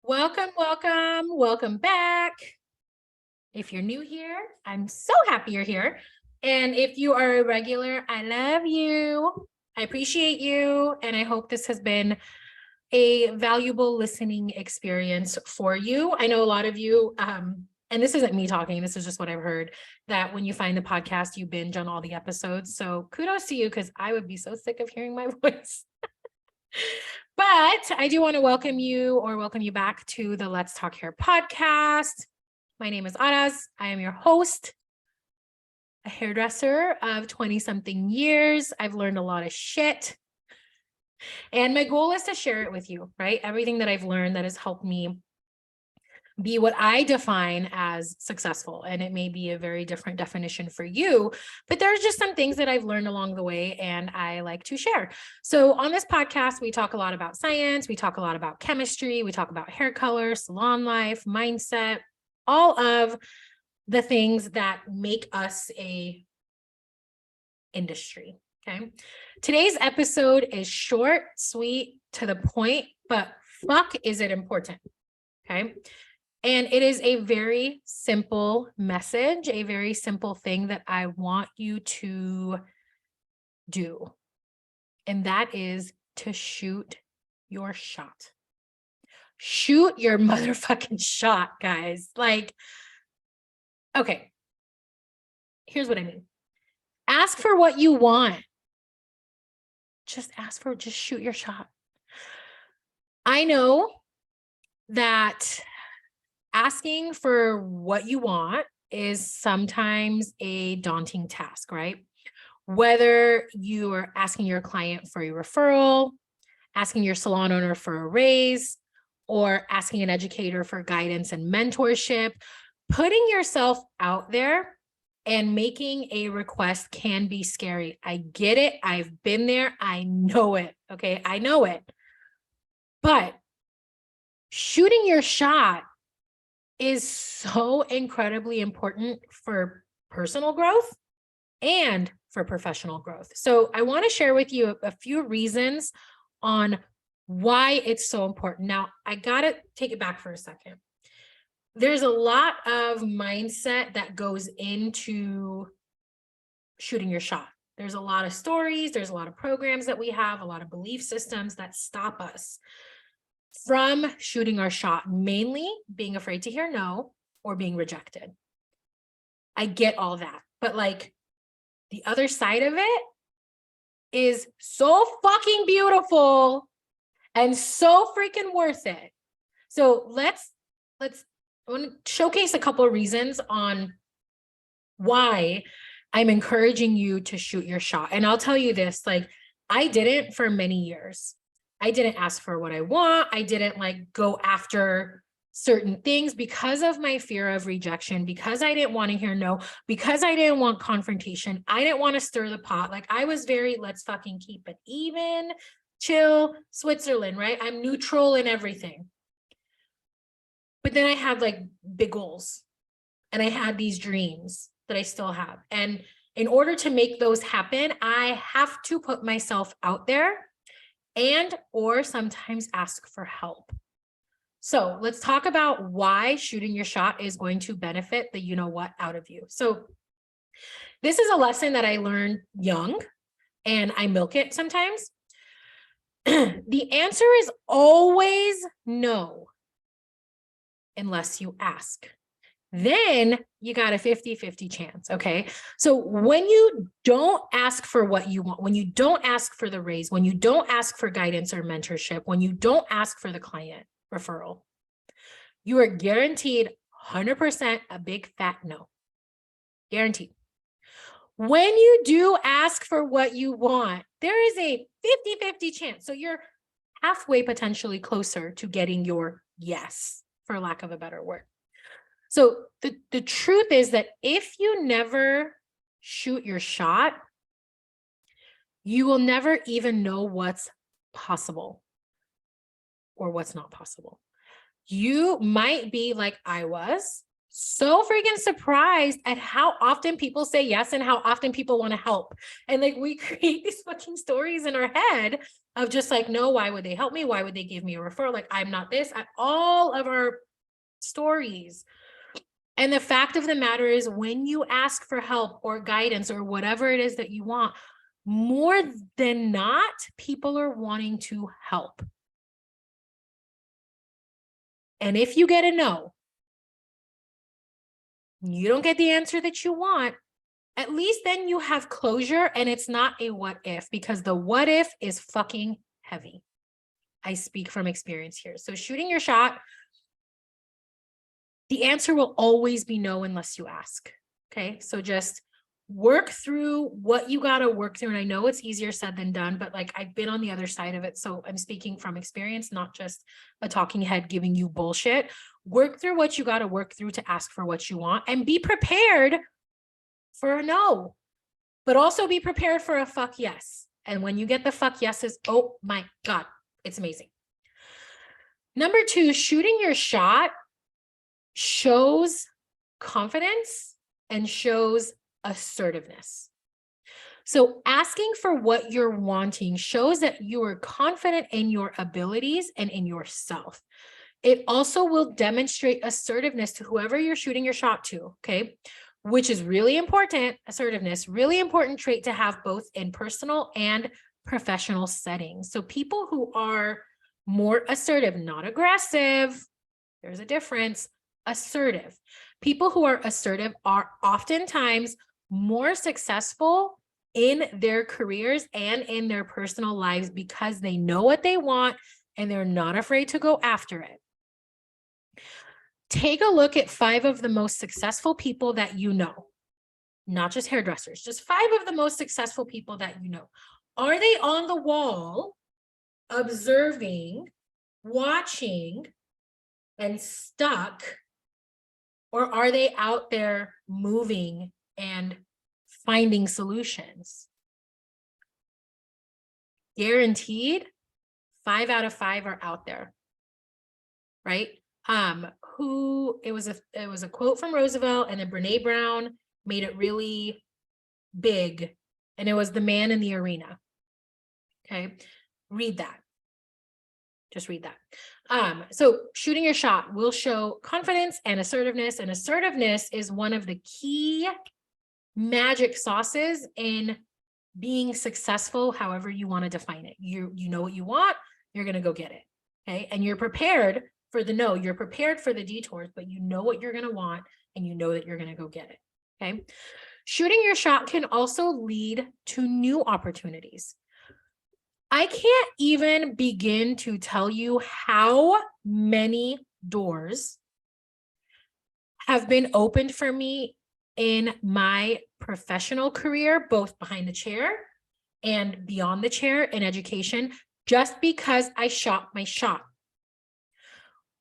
Welcome back. If you're new here, I'm so happy you're here. And if you are a regular, I love you. I appreciate you. And I hope this has been a valuable listening experience for you. I know a lot of you, and this isn't me talking, this is just what I've heard, that when you find the podcast, you binge on all the episodes. So kudos to you, because I would be so sick of hearing my voice. But I do want to welcome you back to the Let's Talk Hair podcast. My name is Aras. I am your host, a hairdresser of 20-something years. I've learned a lot of shit. And my goal is to share it with you, right? Everything that I've learned that has helped me be what I define as successful. And it may be a very different definition for you, but there's just some things that I've learned along the way and I like to share. So on this podcast, we talk a lot about science. We talk a lot about chemistry. We talk about hair color, salon life, mindset, all of the things that make us a industry. Okay. Today's episode is short, sweet, to the point, but fuck, is it important? Okay. And it is a very simple message, a very simple thing that I want you to do. And that is to shoot your shot. Shoot your motherfucking shot, guys. Like, okay, here's what I mean. Ask for what you want. Just shoot your shot. I know that asking for what you want is sometimes a daunting task, right? Whether you are asking your client for a referral, asking your salon owner for a raise, or asking an educator for guidance and mentorship, putting yourself out there and making a request can be scary. I get it. I've been there. I know it. Okay. I know it. But shooting your shot is so incredibly important for personal growth and for professional growth. So I want to share with you a few reasons on why it's so important. Now, I got to take it back for a second. There's a lot of mindset that goes into shooting your shot. There's a lot of stories, there's a lot of programs that we have, a lot of belief systems that stop us from shooting our shot, mainly being afraid to hear no or being rejected. I get all that, but like the other side of it is so fucking beautiful and so freaking worth it. So let's I want to showcase a couple of reasons on why I'm encouraging you to shoot your shot. And I'll tell you this, like I didn't for many years. I didn't ask for what I want. I didn't like go after certain things because of my fear of rejection, because I didn't want to hear no, because I didn't want confrontation. I didn't want to stir the pot. Like I was very, let's fucking keep it even, chill, Switzerland, right? I'm neutral in everything. But then I had like big goals and I had these dreams that I still have. And in order to make those happen, I have to put myself out there and or sometimes ask for help. So let's talk about why shooting your shot is going to benefit the you know what out of you. So this is a lesson that I learned young and I milk it sometimes. The answer is always no, unless you ask. Then you got a 50-50 chance, okay? So when you don't ask for what you want, when you don't ask for the raise, when you don't ask for guidance or mentorship, when you don't ask for the client referral, you are guaranteed 100% a big fat no. Guaranteed. When you do ask for what you want, there is a 50-50 chance. So you're halfway potentially closer to getting your yes, for lack of a better word. So the truth is that if you never shoot your shot, you will never even know what's possible or what's not possible. You might be like I was, so freaking surprised at how often people say yes and how often people want to help. And like we create these fucking stories in our head of just like, no, why would they help me? Why would they give me a referral? Like, I'm not this. All of our stories. And the fact of the matter is, when you ask for help or guidance or whatever it is that you want, more than not, people are wanting to help. And if you get a no, you don't get the answer that you want, at least then you have closure, and it's not a what if, because the what if is fucking heavy. I speak from experience here. So shooting your shot, the answer will always be no unless you ask. Okay. So just work through what you got to work through. And I know it's easier said than done, but like, I've been on the other side of it. So I'm speaking from experience, not just a talking head giving you bullshit. Work through what you got to work through to ask for what you want, and be prepared for a no, but also be prepared for a fuck yes. And when you get the fuck yeses, oh my God, it's amazing. Number 2, shooting your shot shows confidence and shows assertiveness. So asking for what you're wanting shows that you are confident in your abilities and in yourself. It also will demonstrate assertiveness to whoever you're shooting your shot to, okay? Which is really important, assertiveness, really important trait to have both in personal and professional settings. So people who are more assertive, not aggressive, there's a difference, assertive. People who are assertive are oftentimes more successful in their careers and in their personal lives because they know what they want and they're not afraid to go after it. Take a look at 5 of the most successful people that you know, not just hairdressers, just 5 of the most successful people that you know. Are they on the wall observing, watching, and stuck? Or are they out there moving and finding solutions? Guaranteed, 5 out of 5 are out there, right? It was a quote from Roosevelt, and then Brene Brown made it really big, and it was The Man in the Arena. Okay, read that. Just read that. So shooting your shot will show confidence and assertiveness is one of the key magic sauces in being successful, however you want to define it. You know what you want, you're going to go get it. Okay. And you're prepared for the no, you're prepared for the detours, but you know what you're going to want, and you know that you're going to go get it. Okay. Shooting your shot can also lead to new opportunities. I can't even begin to tell you how many doors have been opened for me in my professional career, both behind the chair and beyond the chair in education, just because I shot my shot.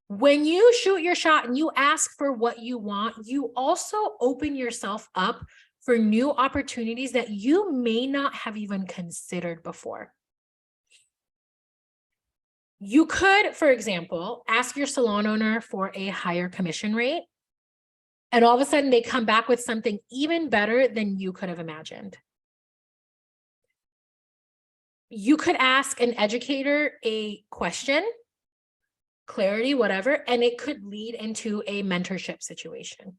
When you shoot your shot and you ask for what you want, you also open yourself up for new opportunities that you may not have even considered before. You could, for example, ask your salon owner for a higher commission rate, and all of a sudden they come back with something even better than you could have imagined. You could ask an educator a question, clarity, whatever, and it could lead into a mentorship situation,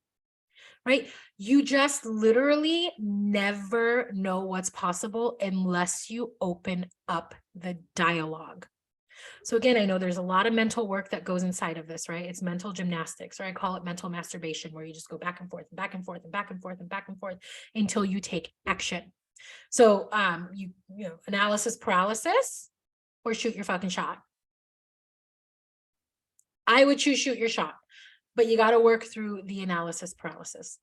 right? You just literally never know what's possible unless you open up the dialogue. So again, I know there's a lot of mental work that goes inside of this, right? It's mental gymnastics, or I call it mental masturbation, where you just go back and forth and back and forth and back and forth and back and forth until you take action. So you know, analysis paralysis or shoot your fucking shot. I would choose shoot your shot, but you got to work through the analysis paralysis.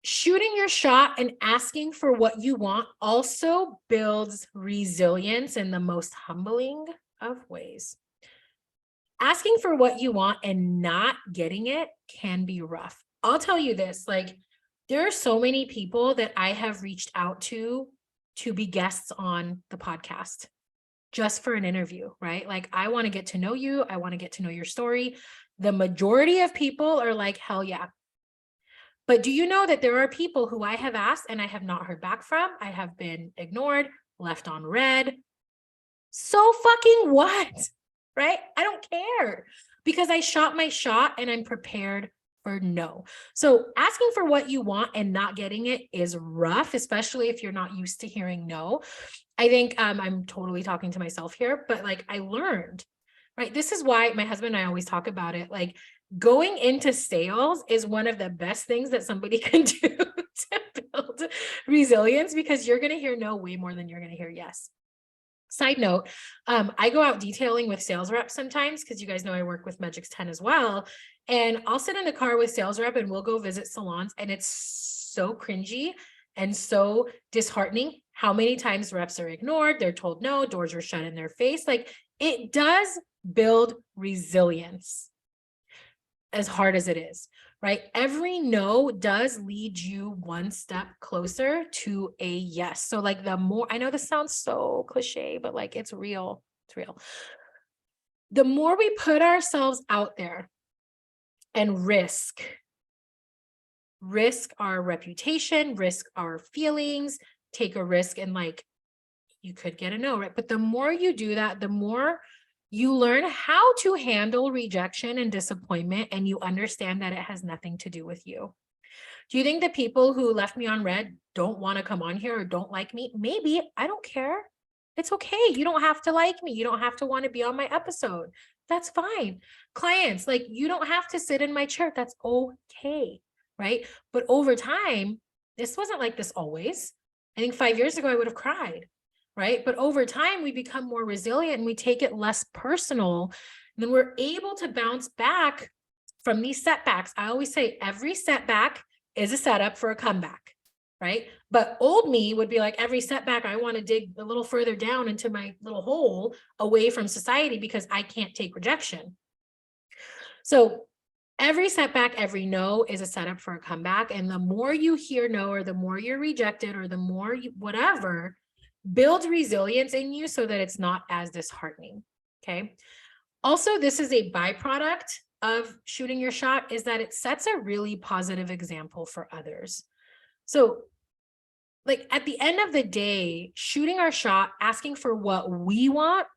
Shooting your shot and asking for what you want also builds resilience in the most humbling of ways. Asking for what you want and not getting it can be rough. I'll tell you this, like, there are so many people that I have reached out to be guests on the podcast just for an interview, right? Like, I want to get to know you. I want to get to know your story. The majority of people are like, hell yeah. But do you know that there are people who I have asked and I have not heard back from? I have been ignored, left on red. So fucking what? Right? I don't care because I shot my shot and I'm prepared for no. So asking for what you want and not getting it is rough, especially if you're not used to hearing no. I think I'm totally talking to myself here, but like I learned, right? This is why my husband and I always talk about it. Like going into sales is one of the best things that somebody can do to build resilience because you're going to hear no way more than you're going to hear yes. Side note, I go out detailing with sales reps sometimes because you guys know I work with Magix 10 as well. And I'll sit in the car with sales rep and we'll go visit salons. And it's so cringy and so disheartening how many times reps are ignored. They're told no, doors are shut in their face. Like it does build resilience as hard as it is, right? Every no does lead you one step closer to a yes. So like the more, I know this sounds so cliche, but like it's real. It's real. The more we put ourselves out there and risk our reputation, risk our feelings, take a risk and like you could get a no, right? But the more you do that, the more you learn how to handle rejection and disappointment, and you understand that it has nothing to do with you. Do you think the people who left me on red don't want to come on here or don't like me? Maybe. I don't care. It's okay. You don't have to like me. You don't have to want to be on my episode. That's fine. Clients, like you don't have to sit in my chair. That's okay, right? But over time, this wasn't like this always. I think 5 years ago, I would have cried, right? But over time, we become more resilient and we take it less personal. And then we're able to bounce back from these setbacks. I always say every setback is a setup for a comeback, right? But old me would be like, every setback, I want to dig a little further down into my little hole away from society because I can't take rejection. So every setback, every no is a setup for a comeback. And the more you hear no, or the more you're rejected, or the more you, whatever, build resilience in you so that it's not as disheartening. Okay. Also, this is a byproduct of shooting your shot is that it sets a really positive example for others. So like at the end of the day, shooting our shot, asking for what we want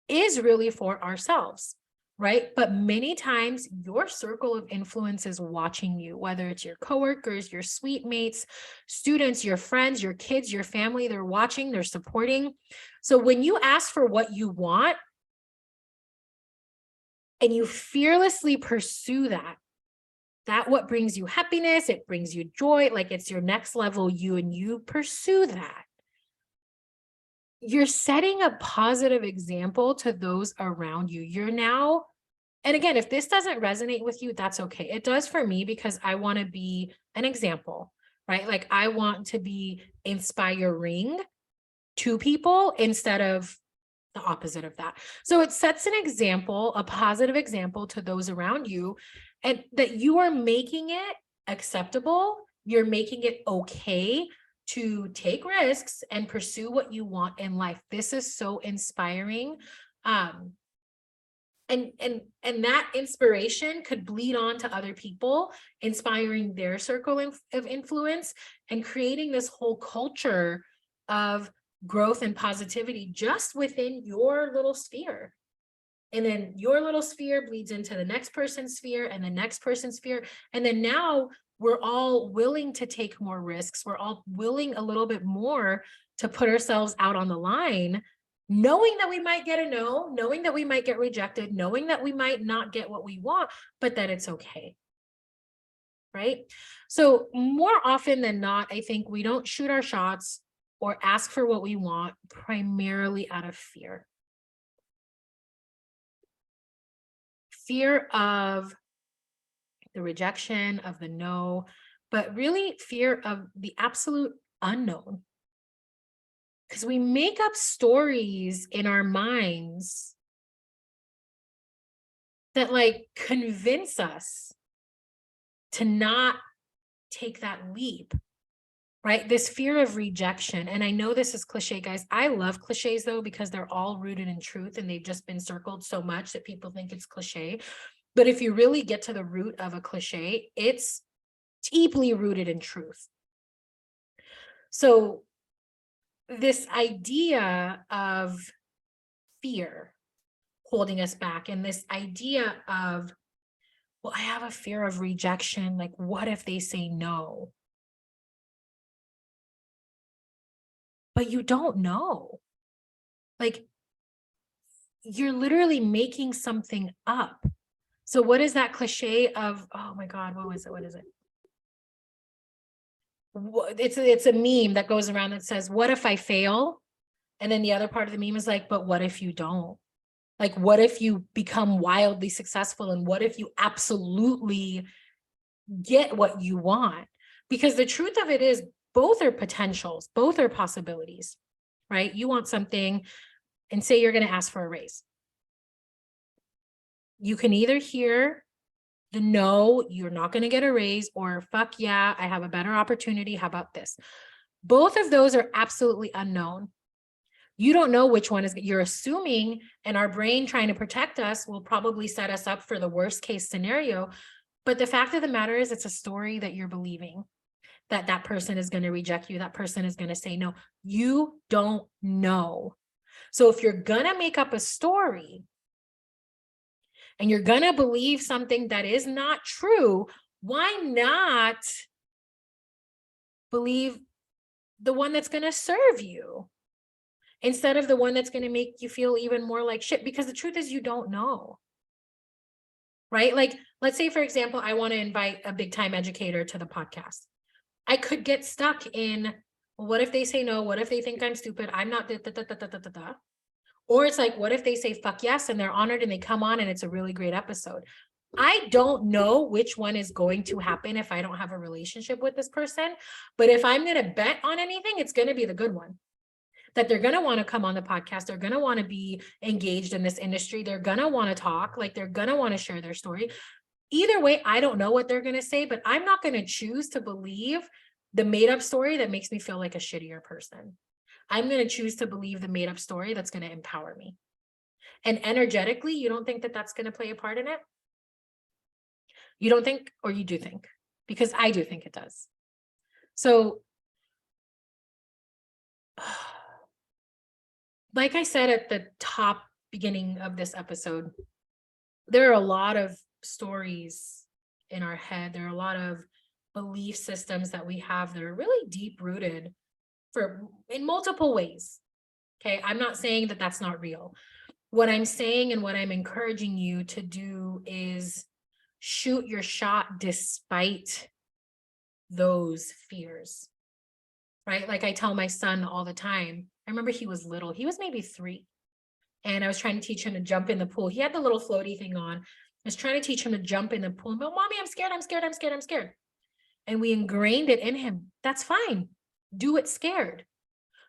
is really for ourselves, right? But many times your circle of influence is watching you, whether it's your coworkers, your suite mates, students, your friends, your kids, your family, they're watching, they're supporting. So when you ask for what you want and you fearlessly pursue that what brings you happiness, it brings you joy, like it's your next level you, and you pursue that, you're setting a positive example to those around you. You're now, and again, if this doesn't resonate with you, that's okay. It does for me because I want to be an example, right? Like I want to be inspiring to people instead of the opposite of that. So it sets an example, a positive example to those around you, and that you are making it acceptable. You're making it okay to take risks and pursue what you want in life. This is so inspiring. And that inspiration could bleed on to other people, inspiring their circle of influence and creating this whole culture of growth and positivity just within your little sphere. And then your little sphere bleeds into the next person's sphere and the next person's sphere. And then now we're all willing to take more risks. We're all willing a little bit more to put ourselves out on the line, knowing that we might get a no, knowing that we might get rejected, knowing that we might not get what we want, but that it's okay. Right? So more often than not, I think we don't shoot our shots or ask for what we want primarily out of fear. Fear of the rejection, of the no, but really fear of the absolute unknown. Because we make up stories in our minds that like convince us to not take that leap. Right? This fear of rejection. And I know this is cliche, guys. I love cliches though, because they're all rooted in truth and they've just been circled so much that people think it's cliche. But if you really get to the root of a cliche, it's deeply rooted in truth. So this idea of fear holding us back, and this idea of, well, I have a fear of rejection. Like, what if they say no? But you don't know. Like, you're literally making something up. So what is that cliche of, oh my God, what was it? What is it? It's a meme that goes around that says, what if I fail? And then the other part of the meme is like, but what if you don't? Like, what if you become wildly successful? And what if you absolutely get what you want? Because the truth of it is, both are potentials, both are possibilities, right? You want something, and say you're going to ask for a raise. You can either hear the no, you're not going to get a raise, or fuck yeah, I have a better opportunity. How about this? Both of those are absolutely unknown. You don't know which one is, you're assuming, and our brain trying to protect us will probably set us up for the worst case scenario. But the fact of the matter is, it's a story that you're believing, that that person is going to reject you. That person is going to say no. You don't know. So if you're going to make up a story and you're going to believe something that is not true, why not believe the one that's going to serve you instead of the one that's going to make you feel even more like shit? Because the truth is, you don't know, right? Like, let's say, for example, I want to invite a big time educator to the podcast. I could get stuck in, well, what if they say no? What if they think I'm stupid? I'm not da, da, da, da, da, da, da. Or it's like, what if they say fuck yes and they're honored and they come on and it's a really great episode? I don't know which one is going to happen if I don't have a relationship with this person. But if I'm going to bet on anything, it's going to be the good one. That they're going to want to come on the podcast. They're going to want to be engaged in this industry. They're going to want to talk. Like, they're going to want to share their story. Either way, I don't know what they're going to say, but I'm not going to choose to believe the made up story that makes me feel like a shittier person. I'm going to choose to believe the made up story that's going to empower me. And energetically, you don't think that that's going to play a part in it? You don't think, or you do think? Because I do think it does. So, like I said at the top beginning of this episode, there are a lot of stories in our head. There are a lot of belief systems that we have that are really deep rooted in multiple ways. Okay. I'm not saying that that's not real. What I'm saying and what I'm encouraging you to do is shoot your shot despite those fears, right? Like I tell my son all the time. I remember he was little. He was maybe 3. And I was trying to teach him to jump in the pool. He had the little floaty thing on. I was trying to teach him to jump in the pool. But mommy, I'm scared. I'm scared. I'm scared. I'm scared. And we ingrained it in him. That's fine. Do it scared.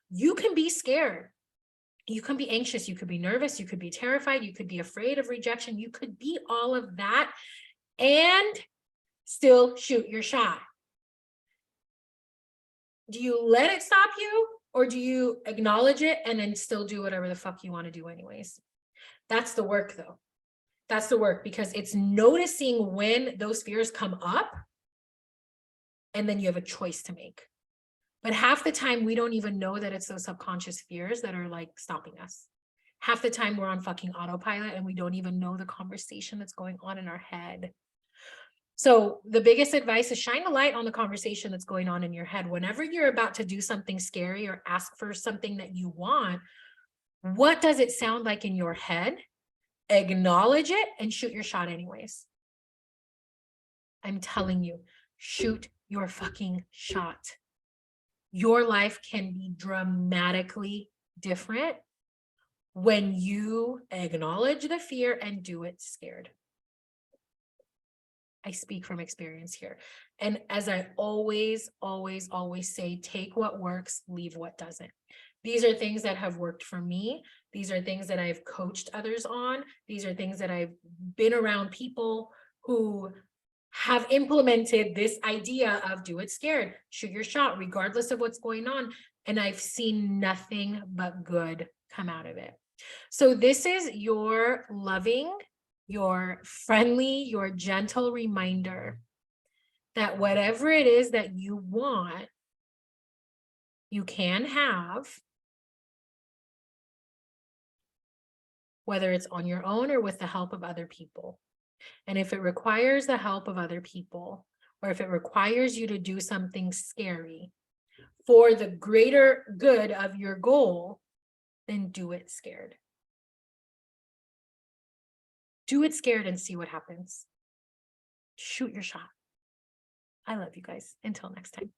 You can be scared. You can be anxious. You could be nervous. You could be terrified. You could be afraid of rejection. You could be all of that and still shoot your shot. Do you let it stop you, or do you acknowledge it and then still do whatever the fuck you want to do anyways? That's the work though. That's the work, because it's noticing when those fears come up, and then you have a choice to make. But half the time we don't even know that it's those subconscious fears that are like stopping us. Half the time we're on fucking autopilot and we don't even know the conversation that's going on in our head. So the biggest advice is shine a light on the conversation that's going on in your head. Whenever you're about to do something scary or ask for something that you want, what does it sound like in your head? Acknowledge it and shoot your shot anyways. I'm telling you, shoot your fucking shot. Your life can be dramatically different when you acknowledge the fear and do it scared. I speak from experience here. And as I always say, take what works, leave what doesn't. These are things that have worked for me. These are things that I've coached others on. These are things that I've been around people who have implemented this idea of do it scared, shoot your shot, regardless of what's going on. And I've seen nothing but good come out of it. So this is your loving, your friendly, your gentle reminder that whatever it is that you want, you can have, whether it's on your own or with the help of other people. And if it requires the help of other people, or if it requires you to do something scary for the greater good of your goal, then do it scared. Do it scared and see what happens. Shoot your shot. I love you guys. Until next time.